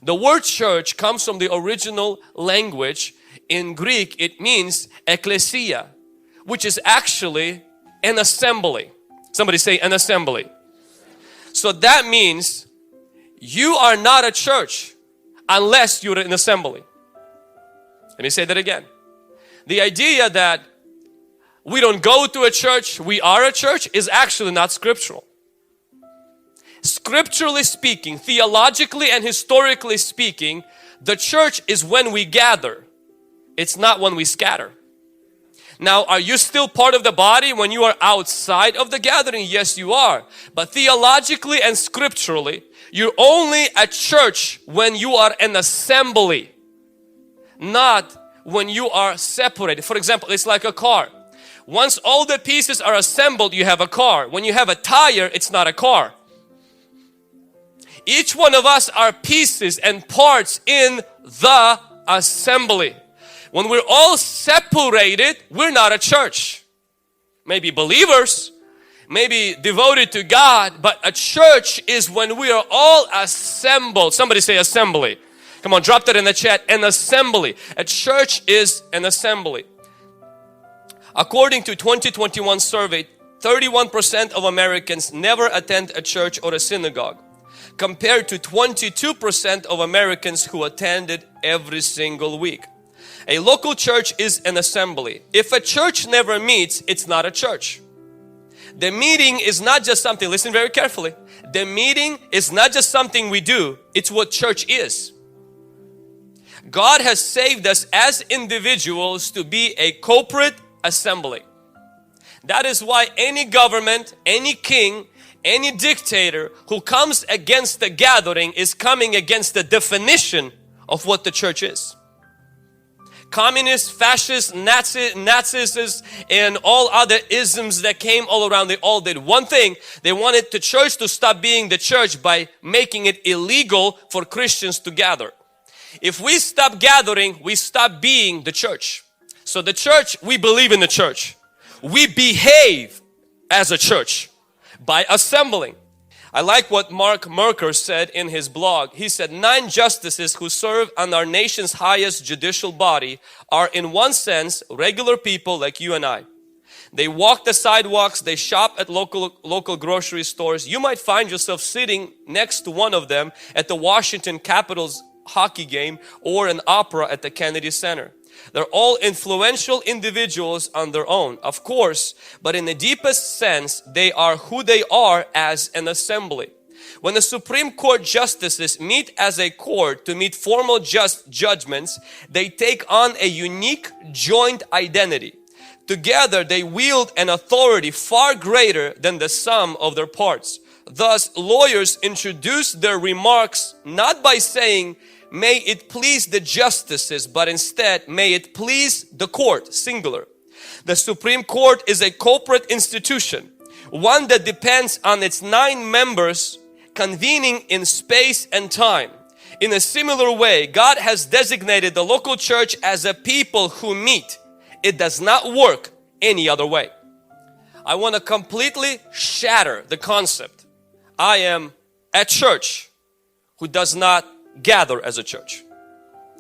The word church comes from the original language. In Greek, it means ecclesia, which is actually an assembly. Somebody say an assembly. So that means you are not a church unless you're an assembly. Let me say that again. The idea that we don't go to a church, we are a church, is actually not scriptural. Scripturally speaking, theologically and historically speaking, the church is when we gather. It's not when we scatter. Now, are you still part of the body when you are outside of the gathering? Yes, you are. But theologically and scripturally, you're only a church when you are an assembly, not when you are separated. For example, it's like a car. Once all the pieces are assembled, you have a car. When you have a tire, it's not a car. Each one of us are pieces and parts in the assembly. When we're all separated, we're not a church. Maybe believers, maybe devoted to God, but a church is when we are all assembled. Somebody say assembly. Come on, drop that in the chat. An assembly. A church is an assembly. According to 2021 survey, 31% of Americans never attend a church or a synagogue, compared to 22% of Americans who attended every single week. A local church is an assembly. If a church never meets, it's not a church. The meeting is not just something, listen very carefully. The meeting is not just something we do, it's what church is. God has saved us as individuals to be a corporate assembly. That is why any government, any king, any dictator who comes against the gathering is coming against the definition of what the church is. Communists, fascists, Nazis, and all other isms that came all around, they all did one thing. They wanted the church to stop being the church by making it illegal for Christians to gather. If we stop gathering, we stop being the church. So the church, we believe in the church. We behave as a church by assembling. I like what Mark Merker said in his blog. He said 9 justices who serve on our nation's highest judicial body are in one sense regular people like you and I. They walk the sidewalks, they shop at local grocery stores. You might find yourself sitting next to one of them at the Washington Capitals hockey game or an opera at the Kennedy Center. They're all influential individuals on their own, of course, but in the deepest sense, they are who they are as an assembly. When the Supreme Court justices meet as a court to meet formal judgments, they take on a unique joint identity. Together, they wield an authority far greater than the sum of their parts. Thus, lawyers introduce their remarks not by saying, "May it please the justices," but instead, "May it please the court," singular. The Supreme Court is a corporate institution, one that depends on its 9 members convening in space and time. In a similar way, God has designated the local church as a people who meet. It does not work any other way. I want to completely shatter the concept. I am a church who does not gather as a church.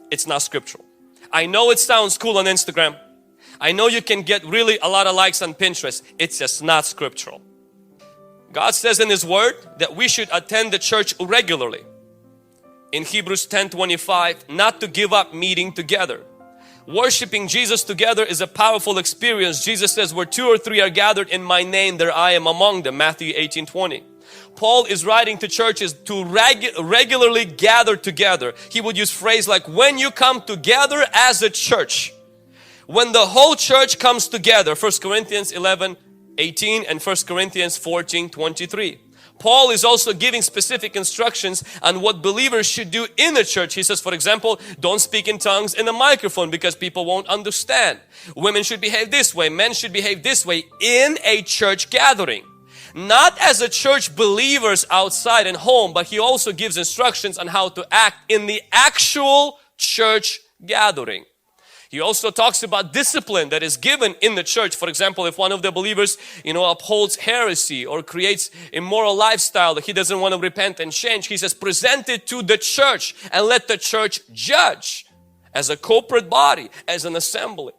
It's not scriptural. I know it sounds cool on Instagram. I know you can get really a lot of likes on Pinterest. It's just not scriptural. God says in His Word that we should attend the church regularly. In Hebrews 10:25, not to give up meeting together. Worshiping Jesus together is a powerful experience. Jesus says, "Where 2 or 3 are gathered in my name, there I am among them." Matthew 18:20. Paul is writing to churches to regularly gather together. He would use phrase like, when you come together as a church. When the whole church comes together, 1 Corinthians 11:18 and 1 Corinthians 14:23. Paul is also giving specific instructions on what believers should do in the church. He says, for example, don't speak in tongues in a microphone because people won't understand. Women should behave this way. Men should behave this way in a church gathering. Not as a church believers outside and home, but he also gives instructions on how to act in the actual church gathering. He also talks about discipline that is given in the church. For example, if one of the believers, upholds heresy or creates immoral lifestyle that he doesn't want to repent and change, he says, present it to the church and let the church judge as a corporate body, as an assembly.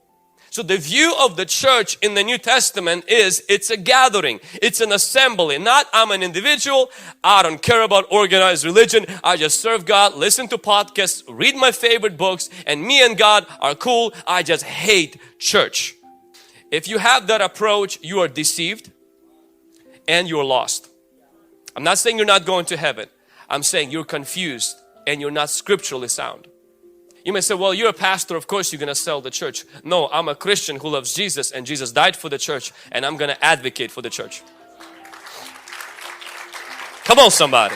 So the view of the church in the New Testament is it's a gathering, it's an assembly, not I'm an individual, I don't care about organized religion, I just serve God, listen to podcasts, read my favorite books, and me and God are cool, I just hate church. If you have that approach, you are deceived and you're lost. I'm not saying you're not going to heaven, I'm saying you're confused and you're not scripturally sound. You may say, well, you're a pastor, of course you're going to sell the church. No, I'm a Christian who loves Jesus and Jesus died for the church and I'm going to advocate for the church. Come on somebody.